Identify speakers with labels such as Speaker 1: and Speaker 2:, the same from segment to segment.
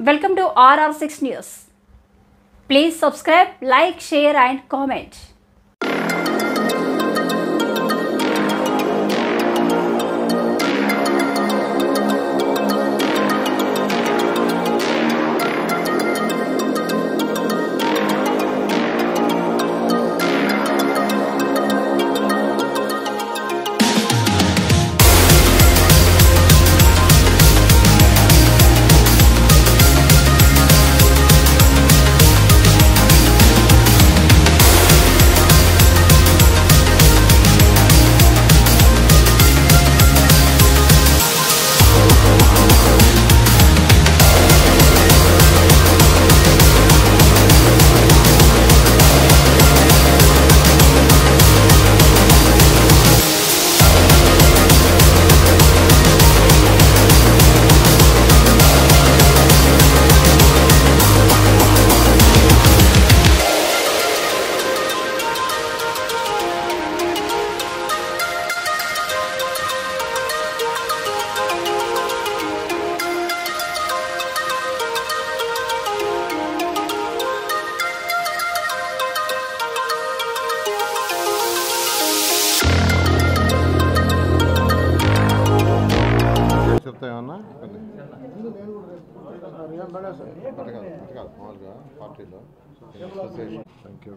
Speaker 1: Welcome to RR6 News. Please subscribe, like, share and comment.
Speaker 2: Thank you.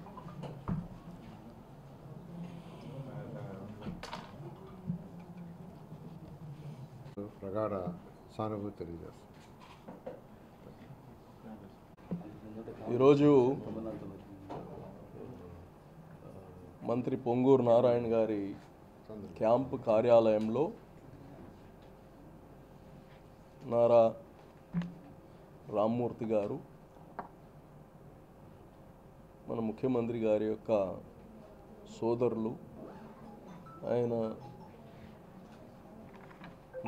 Speaker 2: ప్రగాఢ సానుభూతి తెలియజేస్తాం.
Speaker 3: ఈరోజు మంత్రి పొంగూరు నారాయణ గారి క్యాంపు కార్యాలయంలో నారా రామ్మూర్తి గారు మన ముఖ్యమంత్రి గారి యొక్క సోదరులు, ఆయన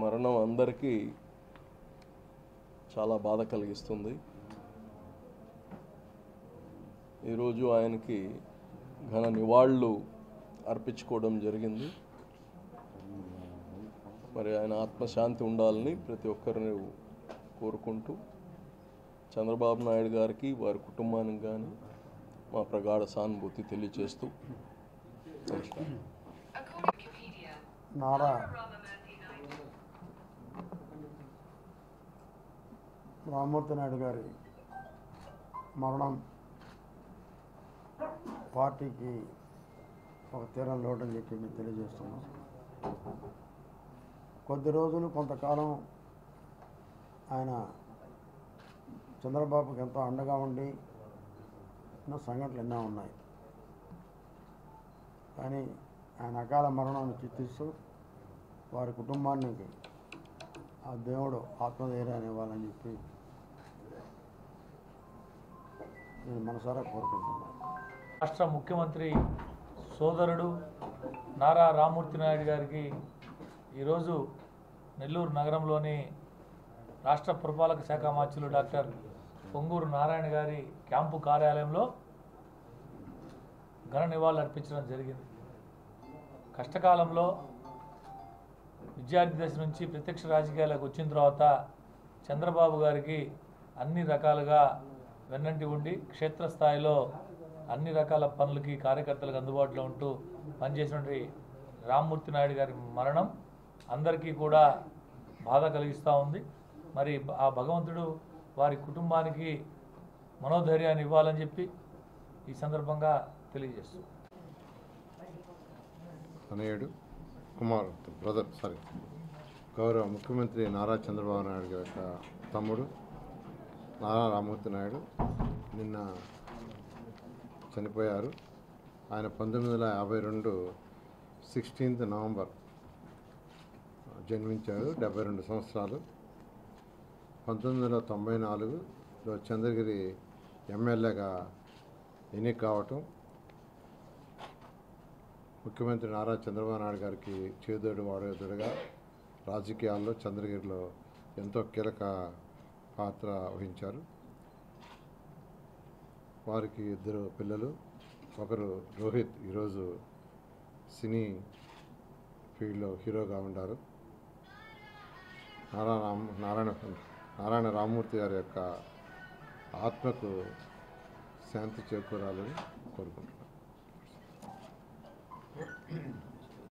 Speaker 3: మరణం అందరికీ చాలా బాధ కలిగిస్తుంది. ఈరోజు ఆయనకి ఘన నివాళులు అర్పించుకోవడం జరిగింది. మరి ఆయన ఆత్మశాంతి ఉండాలని ప్రతి ఒక్కరిని కోరుకుంటూ చంద్రబాబు నాయుడు గారికి, వారి కుటుంబానికి కానీ మా ప్రగాఢ సానుభూతి తెలియజేస్తూ నమస్కారం.
Speaker 4: నారా రామ్మూర్తి నాయుడు గారి మరణం పార్టీకి ఒక తీరం లోటని చెప్పి మేము తెలియజేస్తున్నాం. కొద్ది రోజులు కొంతకాలం ఆయన చంద్రబాబుకి ఎంతో అండగా ఉండి ఎన్నో సంఘటనలు ఎన్నో ఉన్నాయి. కానీ ఆయన అకాల మరణాన్ని చిత్తిస్తూ వారి కుటుంబానికి ఆ దేవుడు ఆత్మధైర్యాన్ని ఇవ్వాలని చెప్పి నేను మనసారా కోరుకుంటున్నాను.
Speaker 5: రాష్ట్ర ముఖ్యమంత్రి సోదరుడు నారా రామ్మూర్తి నాయుడు గారికి ఈరోజు నెల్లూరు నగరంలోని రాష్ట్ర పురపాలక శాఖ మంత్రులు డాక్టర్ పొంగూరు నారాయణ గారి క్యాంపు కార్యాలయంలో ఘన నివాళులు అర్పించడం జరిగింది. కష్టకాలంలో విద్యార్థి దశ నుంచి ప్రత్యక్ష రాజకీయాలకు వచ్చిన తర్వాత చంద్రబాబు గారికి అన్ని రకాలుగా వెన్నంటి ఉండి క్షేత్రస్థాయిలో అన్ని రకాల పనులకి కార్యకర్తలకు అందుబాటులో ఉంటూ పనిచేసినటువంటి రామ్మూర్తి నాయుడు గారి మరణం అందరికీ కూడా బాధ కలిగిస్తూ ఉంది. మరి ఆ భగవంతుడు వారి కుటుంబానికి మనోధైర్యాన్ని ఇవ్వాలని చెప్పి ఈ సందర్భంగా తెలియజేస్తుంది.
Speaker 2: తనయుడు గౌరవ ముఖ్యమంత్రి నారా చంద్రబాబు నాయుడు గారి యొక్క తమ్ముడు నారా రామ్మూర్తి నాయుడు నిన్న చనిపోయారు. ఆయన 1952 16 నవంబర్ జన్మించారు. 72 సంవత్సరాలు. 1994లో చంద్రగిరి ఎమ్మెల్యేగా ఎన్నిక కావటం ముఖ్యమంత్రి నారా చంద్రబాబు నాయుడు గారికి చేదోడు వాడేదుడుగా రాజకీయాల్లో చంద్రగిరిలో ఎంతో కీలక పాత్ర వహించారు. వారికి 2 పిల్లలు, ఒకరు రోహిత్ ఈరోజు సినీ ఫీల్డ్లో హీరోగా ఉన్నారు. నారాయణ రామ్మూర్తి గారి యొక్క ఆత్మకు శాంతి చేకూరాలని కోరుకుంటున్నాను.